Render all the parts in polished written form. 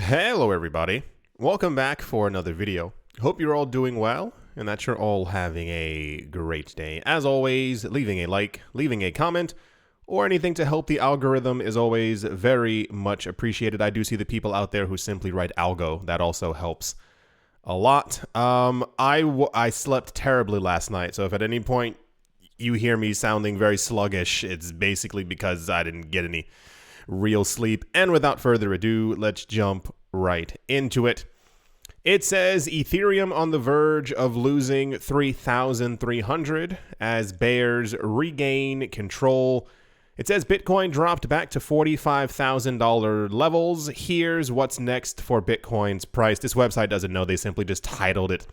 Hello everybody, welcome back for another video. Hope you're all doing well and that you're all having a great day. As always, leaving a like, leaving a comment, or anything to help the algorithm is always very much appreciated. I do see the people out there who simply write algo. That also helps a lot. I slept terribly last night, so if at any point you hear me sounding very sluggish, it's basically because I didn't get any real sleep. And without further ado, let's jump right into it. It says Ethereum on the verge of losing 3,300 as bears regain control. It says Bitcoin dropped back to $45,000 levels. Here's what's next for Bitcoin's price. This website doesn't know. They simply just titled it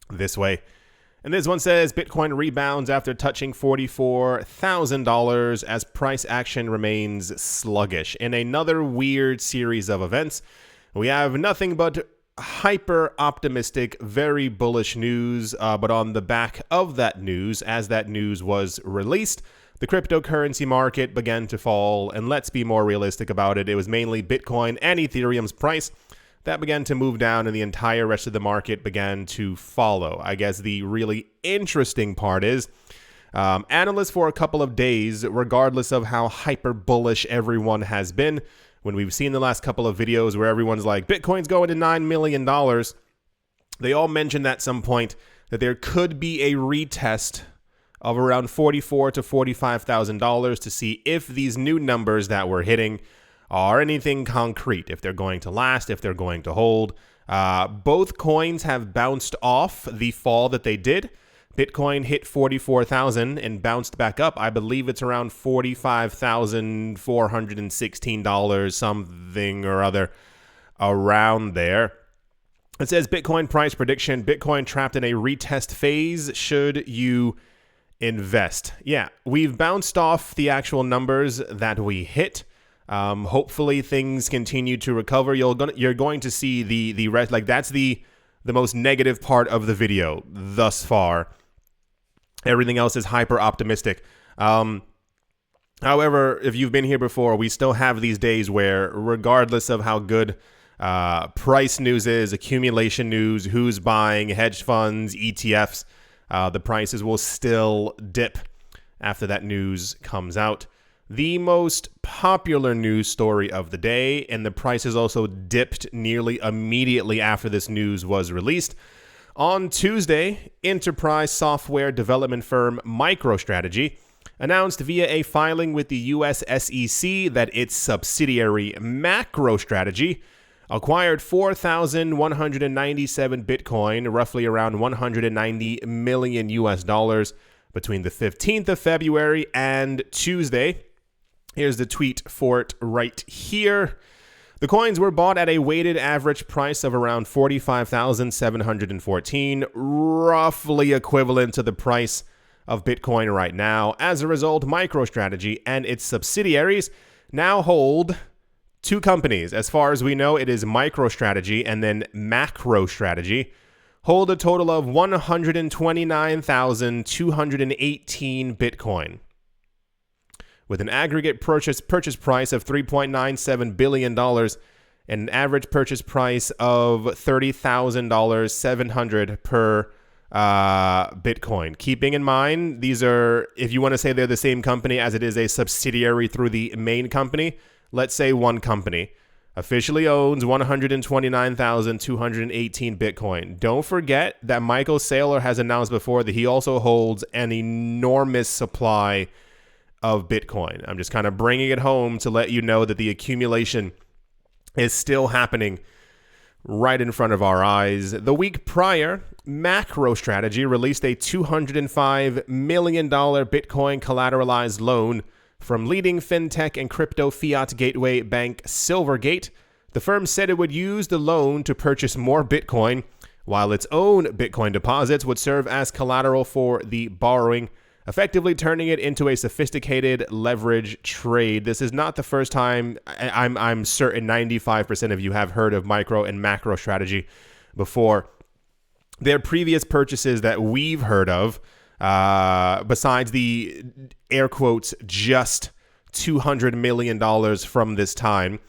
this way. And this one says Bitcoin rebounds after touching $44,000 as price action remains sluggish. In another weird series of events, we have nothing but hyper optimistic, very bullish news. But on the back of that news, as that news was released, the cryptocurrency market began to fall. And let's be more realistic about it. It was mainly Bitcoin and Ethereum's price that began to move down, and the entire rest of the market began to follow. I guess the really interesting part is analysts for a couple of days, regardless of how hyper bullish everyone has been, when we've seen the last couple of videos where everyone's like, Bitcoin's going to $9 million, they all mentioned at some point that there could be a retest of around $44,000 to $45,000 to see if these new numbers that we're hitting are anything concrete, if they're going to last, if they're going to hold. Both coins have bounced off the fall that they did. Bitcoin hit 44,000 and bounced back up. I believe it's around $45,416, something or other around there. It says Bitcoin price prediction, Bitcoin trapped in a retest phase. Should you invest? Yeah, we've bounced off the actual numbers that we hit. Hopefully things continue to recover. You're going to see the rest. Like, that's the most negative part of the video thus far. Everything else is hyper optimistic. However, if you've been here before, we still have these days where, regardless of how good price news is, accumulation news, who's buying, hedge funds, ETFs, the prices will still dip after that news comes out. The most popular news story of the day, and the prices also dipped nearly immediately after this news was released. On Tuesday, enterprise software development firm MicroStrategy announced via a filing with the US SEC that its subsidiary MacroStrategy acquired 4,197 Bitcoin, roughly around $190 million US, between the 15th of February and Tuesday. Here's the tweet for it right here. The coins were bought at a weighted average price of around 45,714, roughly equivalent to the price of Bitcoin right now. As a result, MicroStrategy and its subsidiaries now hold two companies. As far as we know, it is MicroStrategy and then MacroStrategy hold a total of 129,218 Bitcoin. With an aggregate purchase price of $3.97 billion and an average purchase price of $30,700 per Bitcoin. Keeping in mind, these are, if you want to say they're the same company as it is a subsidiary through the main company, let's say one company officially owns 129,218 Bitcoin. Don't forget that Michael Saylor has announced before that he also holds an enormous supply of Bitcoin. I'm just kind of bringing it home to let you know that the accumulation is still happening right in front of our eyes. The week prior, MacroStrategy released a $205 million Bitcoin collateralized loan from leading fintech and crypto fiat gateway bank Silvergate. The firm said it would use the loan to purchase more Bitcoin, while its own Bitcoin deposits would serve as collateral for the borrowing, effectively turning it into a sophisticated leverage trade. This is not the first time. I'm certain 95% of you have heard of Micro and MacroStrategy before. Their previous purchases that we've heard of, besides the air quotes just $200 million from this time,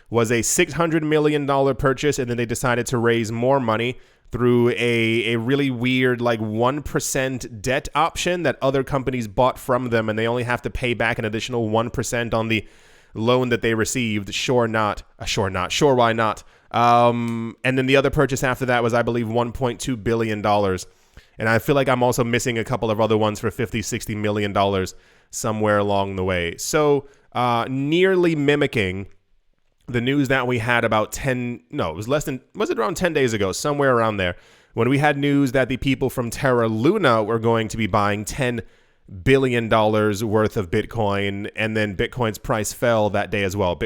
was a $600 million purchase, and then they decided to raise more money through a really weird 1% debt option that other companies bought from them, and they only have to pay back an additional 1% on the loan that they received. Sure, why not? And then the other purchase after that was, I believe, $1.2 billion. And I feel like I'm also missing a couple of other ones for $50-60 million somewhere along the way. So nearly mimicking the news that we had about was it around 10 days ago, somewhere around there, when we had news that the people from Terra Luna were going to be buying $10 billion worth of Bitcoin, and then Bitcoin's price fell that day as well.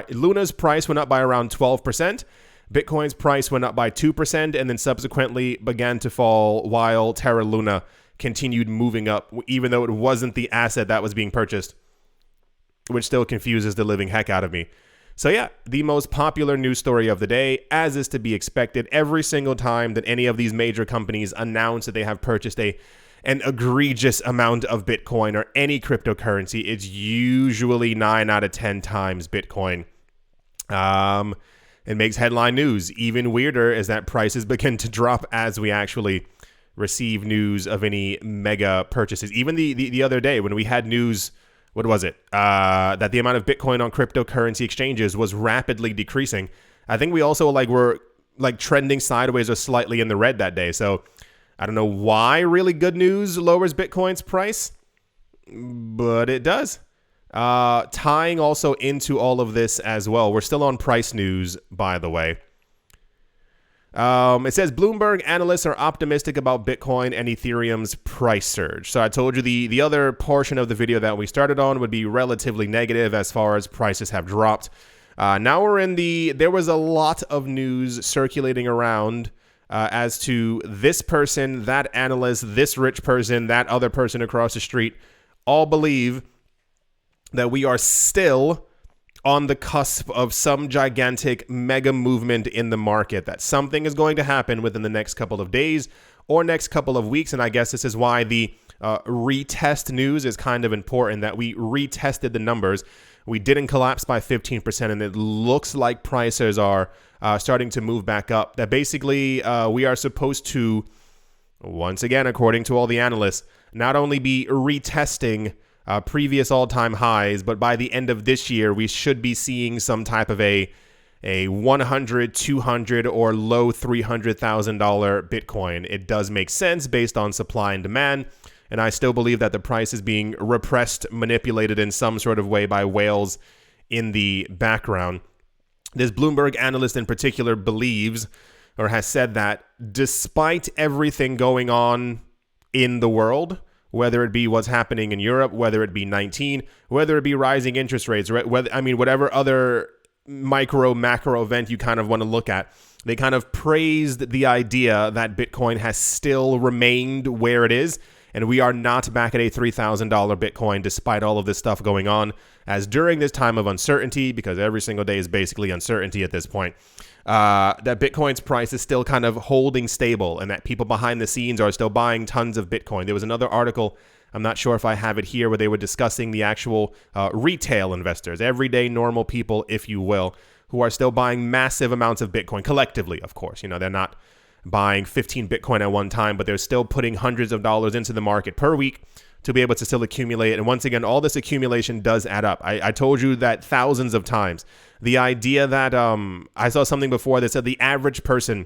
Luna's price went up by around 12%. Bitcoin's price went up by 2%, and then subsequently began to fall while Terra Luna continued moving up, even though it wasn't the asset that was being purchased, which still confuses the living heck out of me. So yeah, the most popular news story of the day, as is to be expected. Every single time that any of these major companies announce that they have purchased an egregious amount of Bitcoin or any cryptocurrency, it's usually 9 out of 10 times Bitcoin. It makes headline news. Even weirder is that prices begin to drop as we actually receive news of any mega purchases. Even the other day when we had news, what was it? That the amount of Bitcoin on cryptocurrency exchanges was rapidly decreasing. I think we also were trending sideways or slightly in the red that day. So I don't know why really good news lowers Bitcoin's price, but it does. Tying also into all of this as well, we're still on price news, by the way. It says Bloomberg analysts are optimistic about Bitcoin and Ethereum's price surge. So I told you the other portion of the video that we started on would be relatively negative as far as prices have dropped. Now we're in there was a lot of news circulating around as to this person, that analyst, this rich person, that other person across the street, all believe that we are still on the cusp of some gigantic mega movement in the market, that something is going to happen within the next couple of days or next couple of weeks. And I guess this is why the retest news is kind of important, that we retested the numbers. We didn't collapse by 15%, and it looks like prices are starting to move back up. That basically we are supposed to, once again, according to all the analysts, not only be retesting previous all-time highs, but by the end of this year, we should be seeing some type of a 100, 200, or low $300,000 Bitcoin. It does make sense based on supply and demand, and I still believe that the price is being repressed, manipulated in some sort of way by whales in the background. This Bloomberg analyst in particular believes, or has said, that despite everything going on in the world, whether it be what's happening in Europe, whether it be 19, whether it be rising interest rates, whatever other macro event you kind of want to look at, they kind of praised the idea that Bitcoin has still remained where it is, and we are not back at a $3,000 Bitcoin despite all of this stuff going on, as during this time of uncertainty, because every single day is basically uncertainty at this point, that Bitcoin's price is still kind of holding stable, and that people behind the scenes are still buying tons of Bitcoin. There was another article, I'm not sure if I have it here, where they were discussing the actual retail investors, everyday normal people, if you will, who are still buying massive amounts of Bitcoin collectively, of course. They're not buying 15 Bitcoin at one time, but they're still putting hundreds of dollars into the market per week to be able to still accumulate. And once again, all this accumulation does add up. I told you that thousands of times. The idea that I saw something before that said the average person,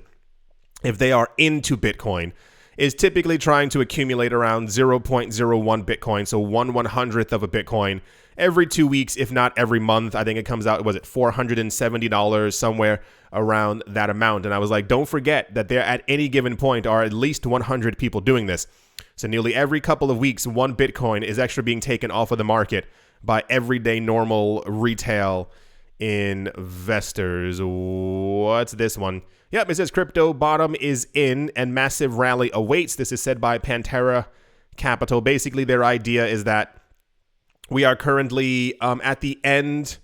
if they are into Bitcoin, is typically trying to accumulate around 0.01 Bitcoin, so 1/100th of a Bitcoin, every 2 weeks, if not every month. I think it comes out, was it $470, somewhere around that amount. And I was like, don't forget that there at any given point are at least 100 people doing this. So nearly every couple of weeks, one Bitcoin is extra being taken off of the market by everyday normal retail investors. What's this one? Yep, it says crypto bottom is in and massive rally awaits. This is said by Pantera Capital. Basically, their idea is that we are currently at the end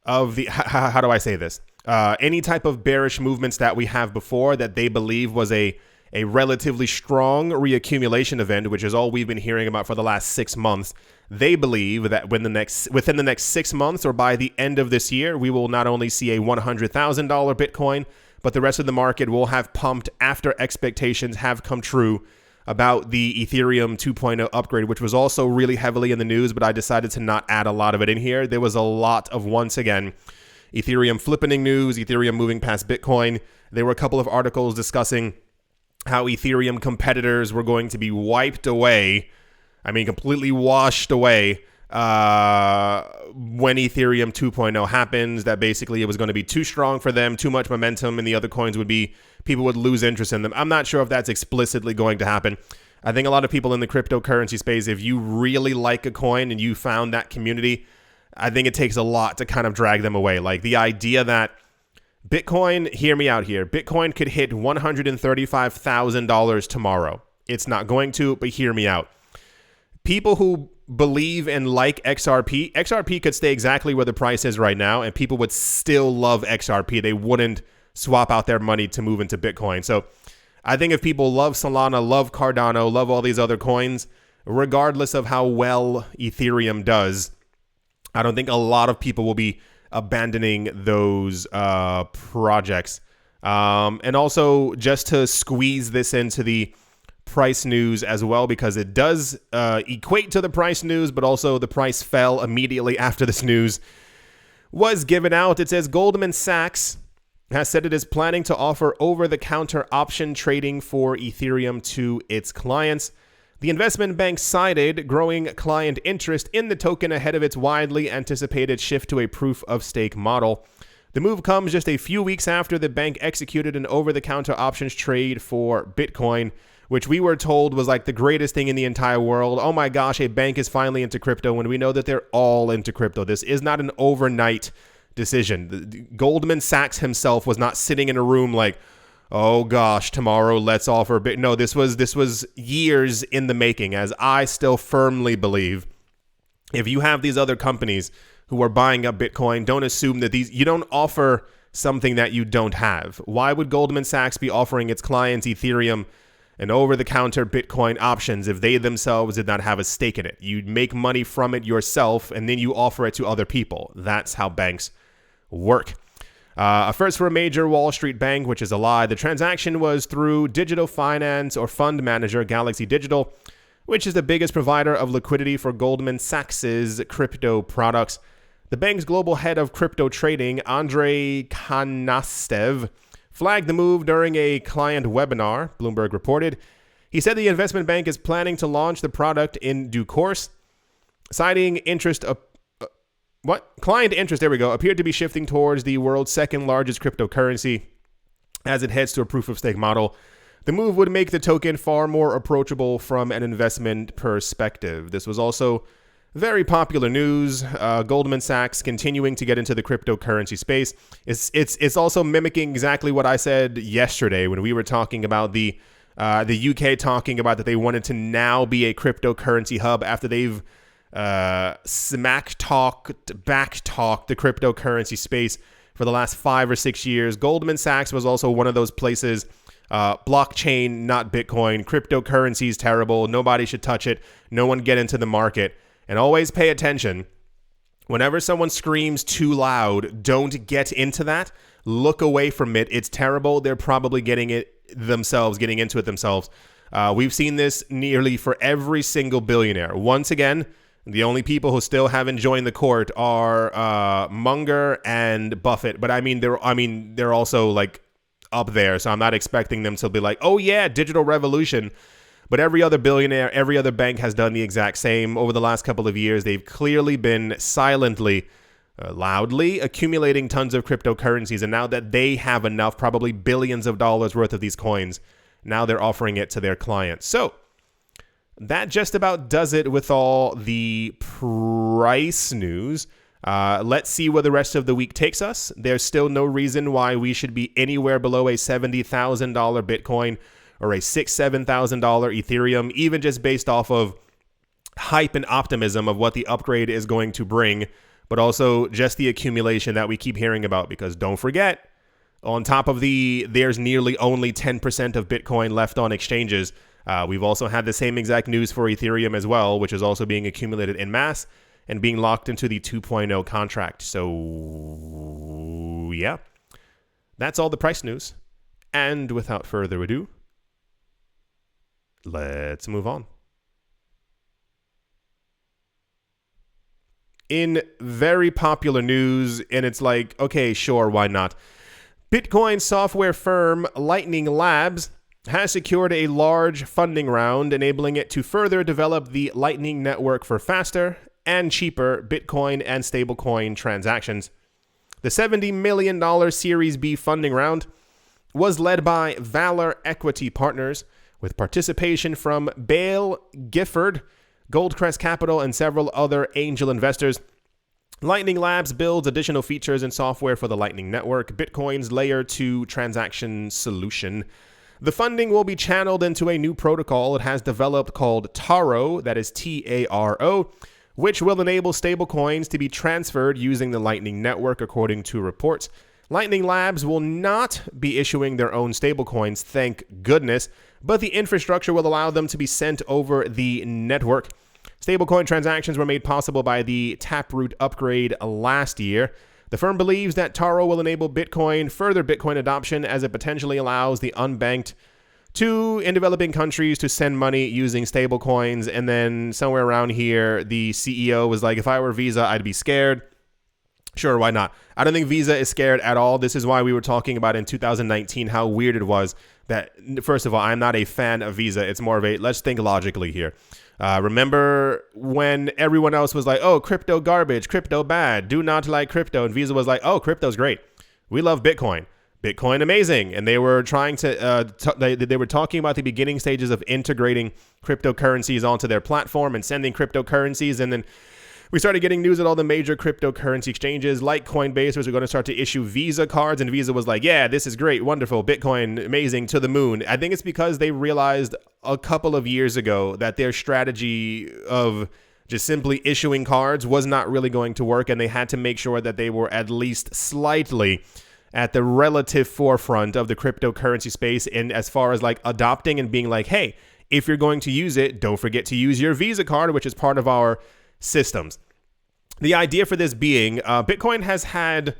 of the, how do I say this? Any type of bearish movements that we have before that they believe was a relatively strong reaccumulation event, which is all we've been hearing about for the last 6 months. They believe that within the next 6 months or by the end of this year, we will not only see a $100,000 Bitcoin, but the rest of the market will have pumped after expectations have come true about the Ethereum 2.0 upgrade, which was also really heavily in the news, but I decided to not add a lot of it in here. There was a lot of, once again, Ethereum flipping news, Ethereum moving past Bitcoin. There were a couple of articles discussing how Ethereum competitors were going to be wiped away. I mean, completely washed away when Ethereum 2.0 happens, that basically it was going to be too strong for them, too much momentum, and the other coins people would lose interest in them. I'm not sure if that's explicitly going to happen. I think a lot of people in the cryptocurrency space, if you really like a coin and you found that community, I think it takes a lot to kind of drag them away. Like the idea that Bitcoin, hear me out here, Bitcoin could hit $135,000 tomorrow. It's not going to, but hear me out. People who believe and like XRP could stay exactly where the price is right now, and people would still love XRP. They wouldn't swap out their money to move into Bitcoin. So I think if people love Solana, love Cardano, love all these other coins, regardless of how well Ethereum does, I don't think a lot of people will be abandoning those projects. And also, just to squeeze this into the price news as well, because it does equate to the price news, but also the price fell immediately after this news was given out. It says Goldman Sachs has said it is planning to offer over-the-counter option trading for Ethereum to its clients. The investment bank cited growing client interest in the token ahead of its widely anticipated shift to a proof-of-stake model. The move comes just a few weeks after the bank executed an over-the-counter options trade for Bitcoin, which we were told was like the greatest thing in the entire world. Oh my gosh, a bank is finally into crypto, when we know that they're all into crypto. This is not an overnight decision. Goldman Sachs himself was not sitting in a room like, oh gosh, tomorrow let's offer Bitcoin. No, this was years in the making, as I still firmly believe. If you have these other companies who are buying up Bitcoin, don't assume that you don't offer something that you don't have. Why would Goldman Sachs be offering its clients Ethereum and over-the-counter Bitcoin options if they themselves did not have a stake in it? You make money from it yourself, and then you offer it to other people. That's how banks work. A first for a major Wall Street bank, which is a lie. The transaction was through digital finance or fund manager Galaxy Digital, which is the biggest provider of liquidity for Goldman Sachs's crypto products. The bank's global head of crypto trading, Andrei Kanastev, flagged the move during a client webinar, Bloomberg reported. He said the investment bank is planning to launch the product in due course, citing client interest, appeared to be shifting towards the world's second largest cryptocurrency as it heads to a proof-of-stake model. The move would make the token far more approachable from an investment perspective. This was also very popular news. Goldman Sachs continuing to get into the cryptocurrency space. It's also mimicking exactly what I said yesterday when we were talking about the UK talking about that they wanted to now be a cryptocurrency hub after they've back-talked the cryptocurrency space for the last 5 or 6 years. Goldman Sachs was also one of those places. Blockchain, not Bitcoin. Cryptocurrency is terrible. Nobody should touch it. No one get into the market. And always pay attention. Whenever someone screams too loud, don't get into that. Look away from it. It's terrible. They're probably getting into it themselves. We've seen this nearly for every single billionaire. Once again, the only people who still haven't joined the court are Munger and Buffett. But they're also like up there. So I'm not expecting them to be like, oh yeah, digital revolution. But every other billionaire, every other bank has done the exact same. Over the last couple of years, they've clearly been silently, loudly accumulating tons of cryptocurrencies. And now that they have enough, probably billions of dollars worth of these coins, now they're offering it to their clients. So that just about does it with all the price news. Let's see where the rest of the week takes us. There's still no reason why we should be anywhere below a $70,000 Bitcoin or a $6,000, $7,000 Ethereum, even just based off of hype and optimism of what the upgrade is going to bring, but also just the accumulation that we keep hearing about. Because don't forget, on top of there's nearly only 10% of Bitcoin left on exchanges. We've also had the same exact news for Ethereum as well, which is also being accumulated en masse and being locked into the 2.0 contract. So, yeah, that's all the price news. And without further ado, let's move on. In very popular news, and it's like, okay, sure, why not? Bitcoin software firm Lightning Labs has secured a large funding round, enabling it to further develop the Lightning Network for faster and cheaper Bitcoin and stablecoin transactions. The $70 million Series B funding round was led by Valor Equity Partners, with participation from Bale Gifford, Goldcrest Capital, and several other angel investors. Lightning Labs builds additional features and software for the Lightning Network, Bitcoin's Layer 2 transaction solution. The funding will be channeled into a new protocol it has developed called Taro, that is Taro, which will enable stablecoins to be transferred using the Lightning Network, according to reports. Lightning Labs will not be issuing their own stablecoins, thank goodness, but the infrastructure will allow them to be sent over the network. Stablecoin transactions were made possible by the Taproot upgrade last year. The firm believes that Taro will enable further Bitcoin adoption, as it potentially allows the unbanked in developing countries to send money using stablecoins. And then somewhere around here, the CEO was like, if I were Visa, I'd be scared. Sure, why not? I don't think Visa is scared at all. This is why we were talking about in 2019 how weird it was that, first of all, I'm not a fan of Visa. It's more of a, let's think logically here. Remember when everyone else was like, oh, crypto garbage, crypto bad, do not like crypto. And Visa was like, oh, crypto's great. We love Bitcoin. Bitcoin amazing. And they were trying to, they were talking about the beginning stages of integrating cryptocurrencies onto their platform and sending cryptocurrencies. And then we started getting news that all the major cryptocurrency exchanges like Coinbase were going to start to issue Visa cards, and Visa was like, yeah, this is great, wonderful, Bitcoin, amazing, to the moon. I think it's because they realized a couple of years ago that their strategy of just simply issuing cards was not really going to work, and they had to make sure that they were at least slightly at the relative forefront of the cryptocurrency space in as far as like adopting and being like, hey, if you're going to use it, don't forget to use your Visa card, which is part of our systems. The idea for this being, Bitcoin has had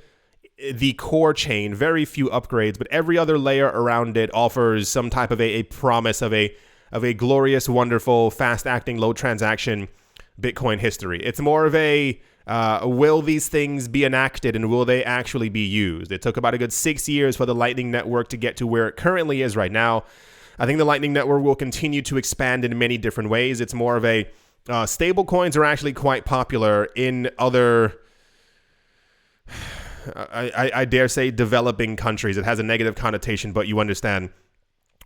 the core chain, very few upgrades, but every other layer around it offers some type of a promise of a glorious, wonderful, fast-acting, low transaction Bitcoin history. It's more of a will these things be enacted and will they actually be used? It took about a good 6 years for the Lightning Network to get to where it currently is right now. I think the Lightning Network will continue to expand in many different ways. It's more of a stable coins are actually quite popular in other, I dare say, developing countries. It has a negative connotation, but you understand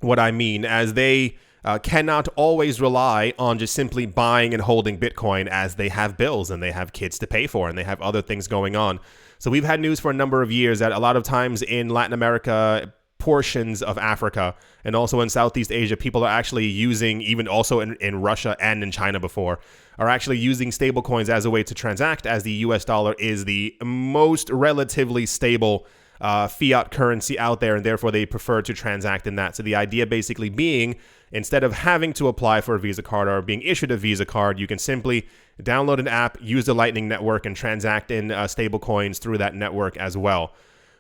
what I mean, as they cannot always rely on just simply buying and holding Bitcoin, as they have bills and they have kids to pay for and they have other things going on. So we've had news for a number of years that a lot of times in Latin America, portions of Africa, and also in Southeast Asia, people are actually using, even also in Russia and in China before, are actually using stablecoins as a way to transact, as the US dollar is the most relatively stable fiat currency out there, and therefore they prefer to transact in that. So the idea basically being, instead of having to apply for a Visa card or being issued a Visa card, you can simply download an app, use the Lightning Network, and transact in stablecoins through that network as well.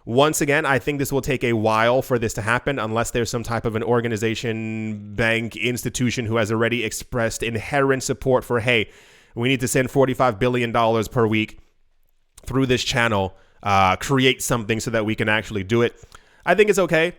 Once again, I think this will take a while for this to happen unless there's some type of an organization, bank, institution who has already expressed inherent support for, hey, we need to send $45 billion per week through this channel, create something so that we can actually do it. I think it's okay.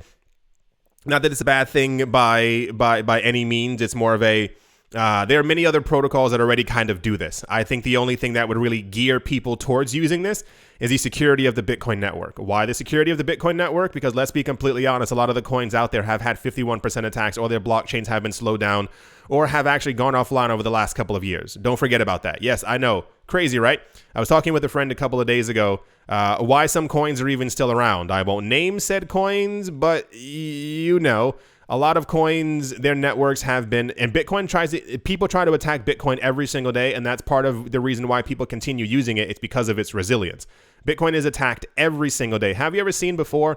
Not that it's a bad thing by any means. It's more of a, there are many other protocols that already kind of do this. I think the only thing that would really gear people towards using this is the security of the Bitcoin network. Why the security of the Bitcoin network? Because let's be completely honest, a lot of the coins out there have had 51% attacks, or their blockchains have been slowed down, or have actually gone offline over the last couple of years. Don't forget about that. Yes, I know. Crazy, right? I was talking with a friend a couple of days ago, why some coins are even still around. I won't name said coins, but you know, a lot of coins, their networks have been, and people try to attack Bitcoin every single day, and that's part of the reason why people continue using it. It's because of its resilience. Bitcoin is attacked every single day. Have you ever seen before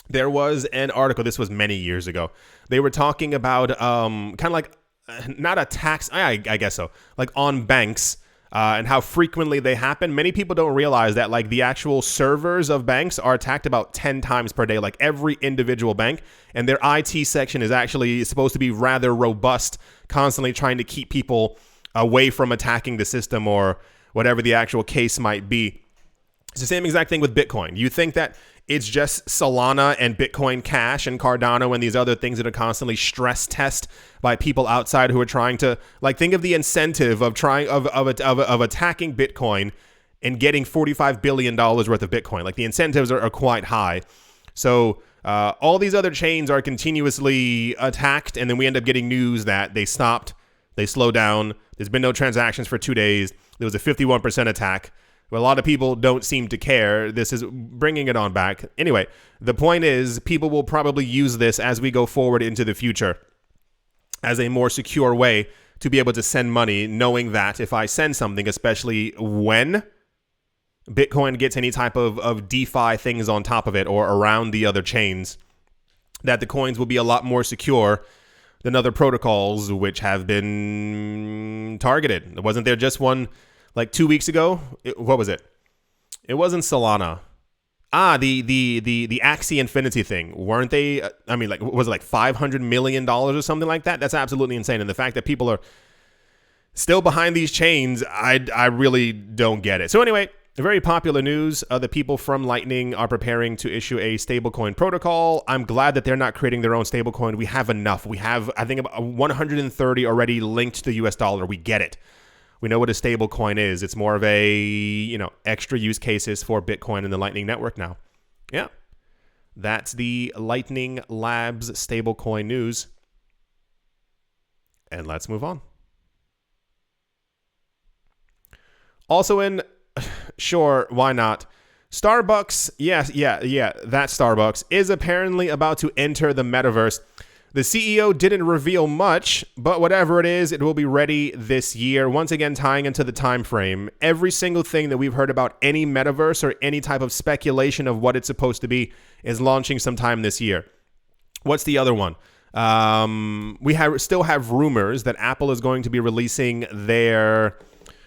There was an article, this was many years ago. They were talking about kind of like, not a tax, I guess so, like on banks and how frequently they happen. Many people don't realize that like the actual servers of banks are attacked about 10 times per day, like every individual bank. And their IT section is actually supposed to be rather robust, constantly trying to keep people away from attacking the system or whatever the actual case might be. It's the same exact thing with Bitcoin. You think that it's just Solana and Bitcoin Cash and Cardano and these other things that are constantly stress test by people outside who are trying to, like, think of the incentive of trying of attacking Bitcoin and getting $45 billion worth of Bitcoin. Like, the incentives are quite high. So all these other chains are continuously attacked, and then we end up getting news that they stopped, they slowed down, there's been no transactions for 2 days, there was a 51% attack. But a lot of people don't seem to care. This is bringing it on back. Anyway, the point is people will probably use this as we go forward into the future as a more secure way to be able to send money, knowing that if I send something, especially when Bitcoin gets any type of DeFi things on top of it or around the other chains, that the coins will be a lot more secure than other protocols which have been targeted. Wasn't there just one like 2 weeks ago? What was it? It wasn't Solana. The Axie Infinity thing. Weren't they? I mean, like, was it like $500 million or something like that? That's absolutely insane. And the fact that people are still behind these chains, I really don't get it. So anyway, very popular news. The people from Lightning are preparing to issue a stablecoin protocol. I'm glad that they're not creating their own stablecoin. We have enough. We have, I think, about 130 already linked to the US dollar. We get it. We know what a stable coin is. It's more of a, extra use cases for Bitcoin and the Lightning Network now. Yeah. That's the Lightning Labs stablecoin news. And let's move on. Also sure, why not? Starbucks, that Starbucks is apparently about to enter the metaverse. The CEO didn't reveal much, but whatever it is, it will be ready this year. Once again, tying into the time frame, every single thing that we've heard about any metaverse or any type of speculation of what it's supposed to be is launching sometime this year. What's the other one? We still have rumors that Apple is going to be releasing their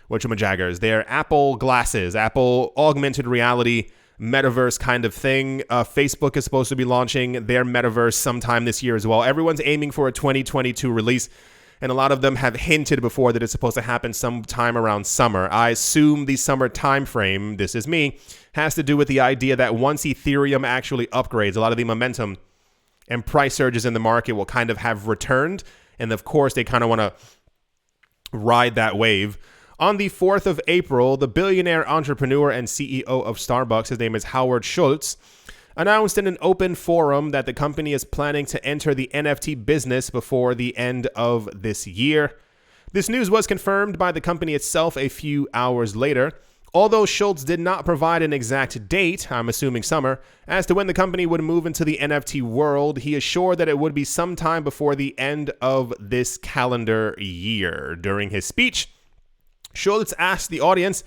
their Apple glasses, Apple augmented reality metaverse kind of thing. Facebook is supposed to be launching their metaverse sometime this year as well. Everyone's aiming for a 2022 release, and a lot of them have hinted before that it's supposed to happen sometime around summer. I assume the summer time frame, this is me, has to do with the idea that once Ethereum actually upgrades, a lot of the momentum and price surges in the market will kind of have returned, and of course they kind of want to ride that wave. On the 4th of April, the billionaire entrepreneur and CEO of Starbucks, his name is Howard Schultz, announced in an open forum that the company is planning to enter the NFT business before the end of this year. This news was confirmed by the company itself a few hours later. Although Schultz did not provide an exact date, I'm assuming summer, as to when the company would move into the NFT world, he assured that it would be sometime before the end of this calendar year. During his speech, Schultz asked the audience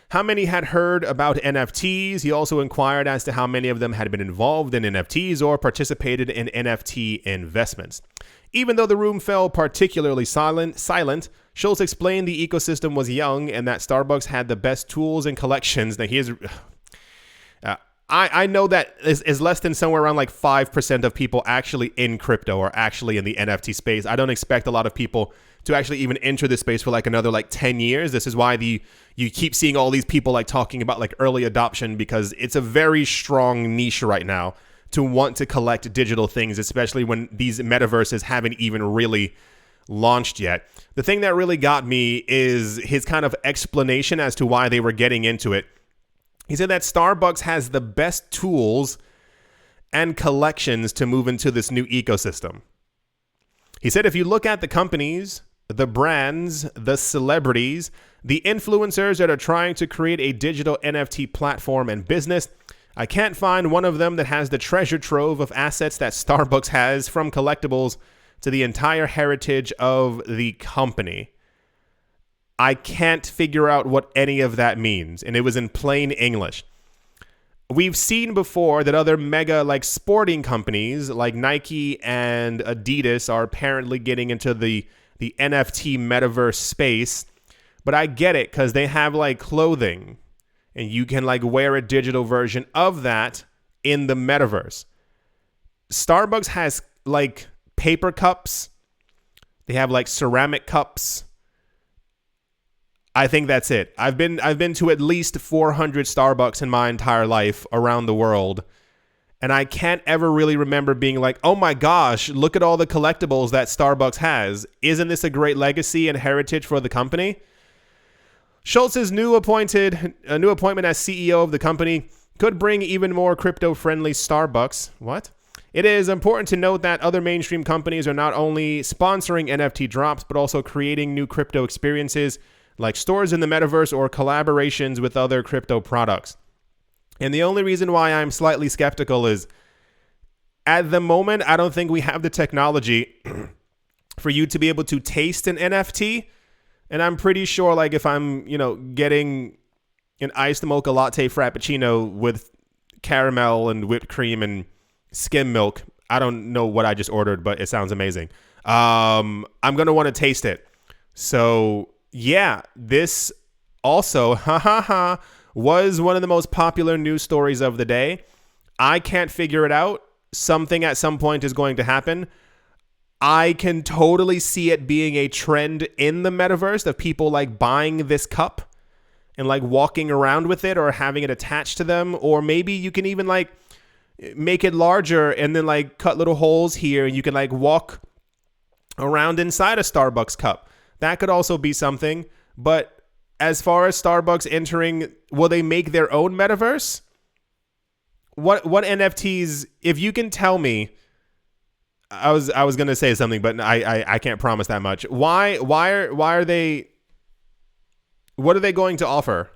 how many had heard about NFTs. He also inquired as to how many of them had been involved in NFTs or participated in NFT investments. Even though the room fell particularly silent, Schultz explained the ecosystem was young and that Starbucks had the best tools and collections. Now, I know that is less than somewhere around like 5% of people actually in crypto or actually in the NFT space. I don't expect a lot of people to actually even enter this space for like another like 10 years. This is why you keep seeing all these people like talking about like early adoption, because it's a very strong niche right now to want to collect digital things, especially when these metaverses haven't even really launched yet. The thing that really got me is his kind of explanation as to why they were getting into it. He said that Starbucks has the best tools and collections to move into this new ecosystem. He said if you look at the companies, the brands, the celebrities, the influencers that are trying to create a digital NFT platform and business, I can't find one of them that has the treasure trove of assets that Starbucks has, from collectibles to the entire heritage of the company. I can't figure out what any of that means, and it was in plain English. we've seen before that other mega like sporting companies like Nike and Adidas are apparently getting into the NFT metaverse space. But I get it because they have like clothing and you can like wear a digital version of that in the metaverse. Starbucks has like paper cups. They have like ceramic cups. I think that's it. I've been to at least 400 Starbucks in my entire life around the world. And I can't ever really remember being like, oh my gosh, look at all the collectibles that Starbucks has. Isn't this a great legacy and heritage for the company? Schultz's new appointment as CEO of the company could bring even more crypto-friendly Starbucks. What? It is important to note that other mainstream companies are not only sponsoring NFT drops, but also creating new crypto experiences like stores in the metaverse or collaborations with other crypto products. And the only reason why I'm slightly skeptical is at the moment, I don't think we have the technology for you to be able to taste an NFT. And I'm pretty sure like if I'm, getting an iced mocha latte frappuccino with caramel and whipped cream and skim milk, I don't know what I just ordered, but it sounds amazing. I'm going to want to taste it. So yeah, this also, was one of the most popular news stories of the day. I can't figure it out. Something at some point is going to happen. I can totally see it being a trend in the metaverse of people like buying this cup and like walking around with it or having it attached to them. Or maybe you can even like make it larger and then like cut little holes here and you can like walk around inside a Starbucks cup. That could also be something. But as far as Starbucks entering, will they make their own metaverse? What NFTs, if you can tell me, I was going to say something, but I can't promise that much. Why are they, what are they going to offer?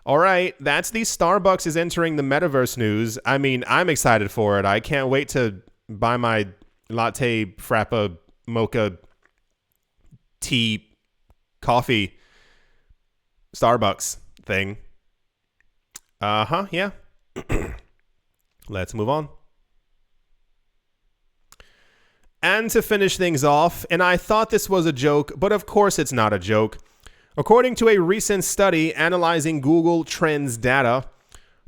All right, that's the Starbucks is entering the metaverse news. I mean, I'm excited for it. I can't wait to buy my latte, frappa, mocha, tea, coffee, Starbucks thing. Yeah. Let's move on. And to finish things off, and I thought this was a joke, but of course it's not a joke. According to a recent study analyzing Google Trends data,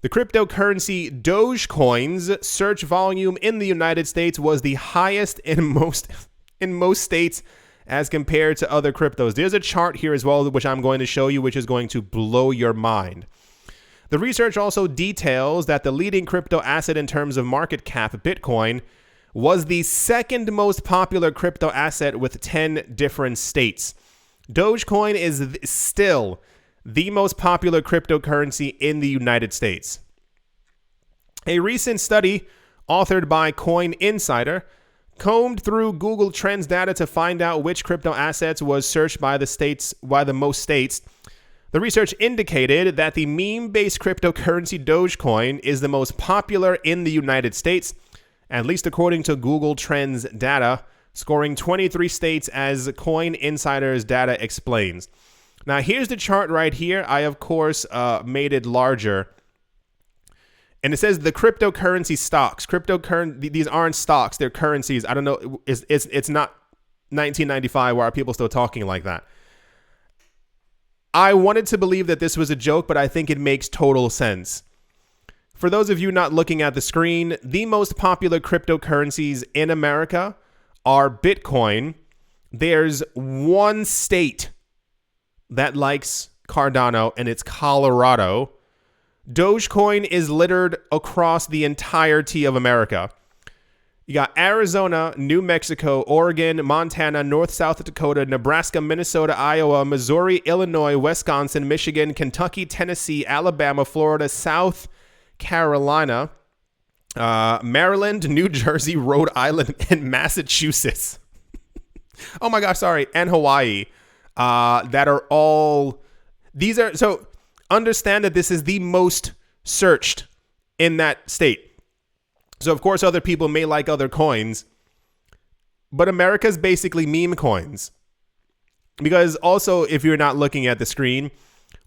the cryptocurrency Dogecoin's search volume in the United States was the highest in most states as compared to other cryptos. There's a chart here as well, which I'm going to show you, which is going to blow your mind. The research also details that the leading crypto asset in terms of market cap, Bitcoin, was the second most popular crypto asset with 10 different states. Dogecoin is still the most popular cryptocurrency in the United States. A recent study authored by Coin Insider combed through Google Trends data to find out which crypto assets was searched by the most states. The research indicated that the meme-based cryptocurrency Dogecoin is the most popular in the United States, at least according to Google Trends data, scoring 23 states as Coin Insider's data explains. Now, here's the chart right here. I, of course, made it larger. And it says the cryptocurrency stocks. These aren't stocks. They're currencies. I don't know. It's not 1995. Why are people still talking like that? I wanted to believe that this was a joke, but I think it makes total sense. For those of you not looking at the screen, the most popular cryptocurrencies in America are Bitcoin. There's one state that likes Cardano, and it's Colorado. Dogecoin is littered across the entirety of America. You got Arizona, New Mexico, Oregon, Montana, North, South Dakota, Nebraska, Minnesota, Iowa, Missouri, Illinois, Wisconsin, Michigan, Kentucky, Tennessee, Alabama, Florida, South Carolina, Maryland, New Jersey, Rhode Island, and Massachusetts. Oh my gosh, sorry, and Hawaii. That are all, so understand that this is the most searched in that state. So of course other people may like other coins, but America's basically meme coins. Because also, if you're not looking at the screen,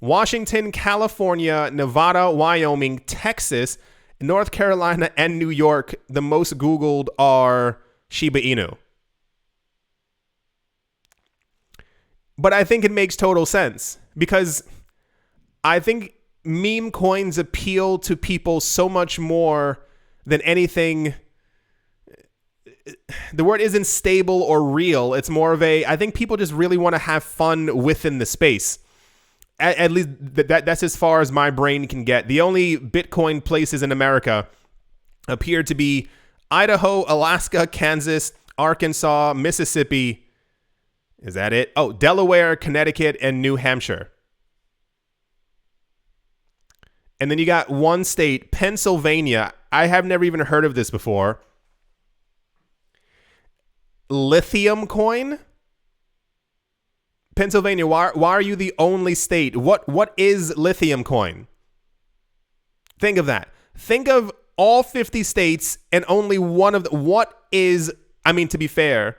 Washington, California, Nevada, Wyoming, Texas, North Carolina, and New York, the most Googled are Shiba Inu. But I think it makes total sense because I think meme coins appeal to people so much more than anything. The word isn't stable or real. It's more of I think people just really want to have fun within the space. At least that's as far as my brain can get. The only Bitcoin places in America appear to be Idaho, Alaska, Kansas, Arkansas, Mississippi. Is that it? Oh, Delaware, Connecticut, and New Hampshire. And then you got one state, Pennsylvania. I have never even heard of this before. Lithium coin? Pennsylvania, why are you the only state? What is lithium coin? Think of that. Think of all 50 states and only one of what is, I mean, to be fair,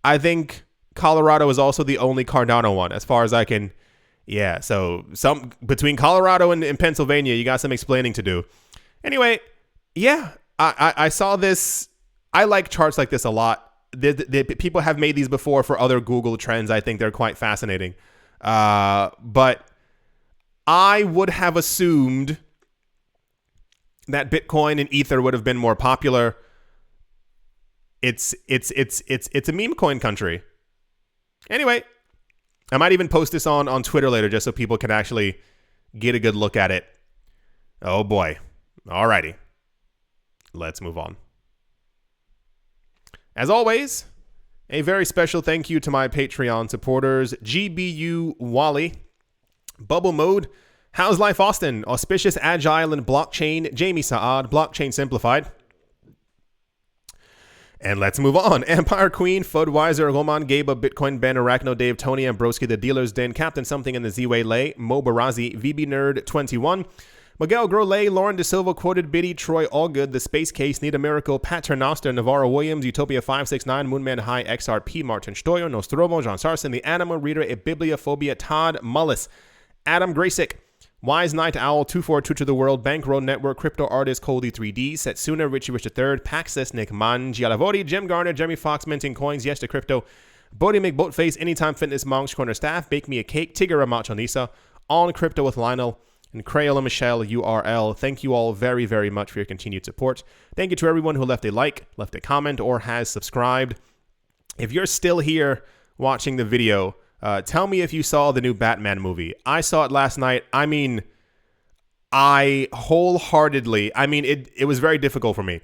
I think Colorado is also the only Cardano one, as far as I can. Yeah, so some between Colorado and Pennsylvania, you got some explaining to do. Anyway, yeah, I saw this. I like charts like this a lot. People have made these before for other Google trends. I think they're quite fascinating. But I would have assumed that Bitcoin and Ether would have been more popular. It's a meme coin country. Anyway, I might even post this on Twitter later just so people can actually get a good look at it. Oh boy. Alrighty. Let's move on. As always, a very special thank you to my Patreon supporters, GBU Wally, Bubble Mode, How's Life Austin, Auspicious Agile and Blockchain, Jamie Saad, Blockchain Simplified. And let's move on. Empire Queen, Fudweiser, Roman, Gaba, Bitcoin Ben, Arachno, Dave, Tony, Ambroski, The Dealer's Den, Captain Something in the Z-Way Lay, Mo Barazi, VB Nerd 21, Miguel Grolay, Lauren De Silva, Quoted Biddy, Troy Allgood, The Space Case, Need a Miracle, Paternoster, Navarro Williams, Utopia 569, Moonman High, XRP, Martin Stoyo, Nostromo, John Sarson, The Animal Reader, A Bibliophobia, Todd Mullis, Adam Graysick, Wise Night Owl, 242 to the World, Bank Road Network, Crypto Artist, Coldy 3D, Setsuna, Richie Rich III, Paxis, Nick Mann, Gialavori, Jim Garner, Jeremy Fox, Minting Coins, Yes to Crypto, Bodie McBoatface, Anytime Fitness, Monk's Corner Staff, Bake Me a Cake, Tigger Machonisa, On Crypto with Lionel, and Crayola Michelle URL. Thank you all very, very much for your continued support. Thank you to everyone who left a like, left a comment, or has subscribed. If you're still here watching the video, tell me if you saw the new Batman movie. I saw it last night. I mean, I wholeheartedly, it was very difficult for me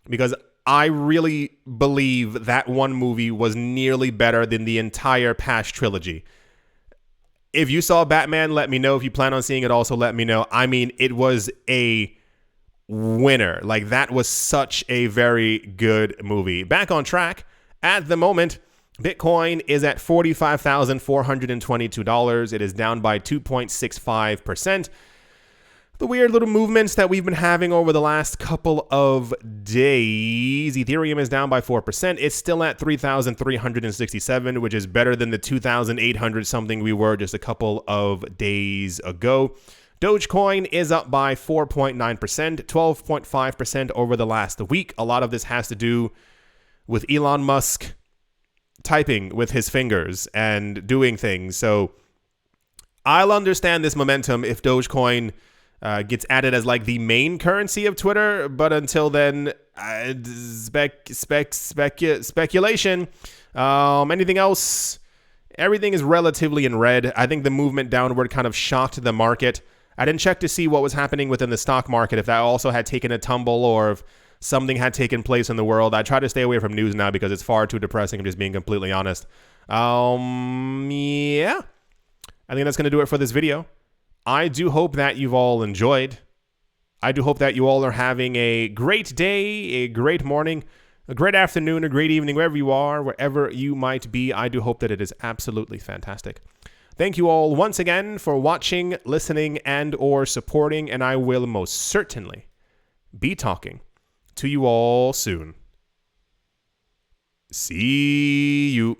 because I really believe that one movie was nearly better than the entire past trilogy. If you saw Batman, let me know. If you plan on seeing it, also let me know. I mean, it was a winner. Like, that was such a very good movie. Back on track. At the moment, Bitcoin is at $45,422. It is down by 2.65%. The weird little movements that we've been having over the last couple of days. Ethereum is down by 4%. It's still at 3,367, which is better than the 2,800 something we were just a couple of days ago. Dogecoin is up by 4.9%, 12.5% over the last week. A lot of this has to do with Elon Musk typing with his fingers and doing things. So I'll understand this momentum if Dogecoin gets added as like the main currency of Twitter, but until then, speculation. Anything else? Everything is relatively in red. I think the movement downward kind of shocked the market. I didn't check to see what was happening within the stock market, if that also had taken a tumble or if something had taken place in the world. I try to stay away from news now because it's far too depressing. I'm just being completely honest. Yeah. I think that's going to do it for this video. I do hope that you've all enjoyed. I do hope that you all are having a great day, a great morning, a great afternoon, a great evening, wherever you are, wherever you might be. I do hope that it is absolutely fantastic. Thank you all once again for watching, listening, and or supporting, and I will most certainly be talking to you all soon. See you.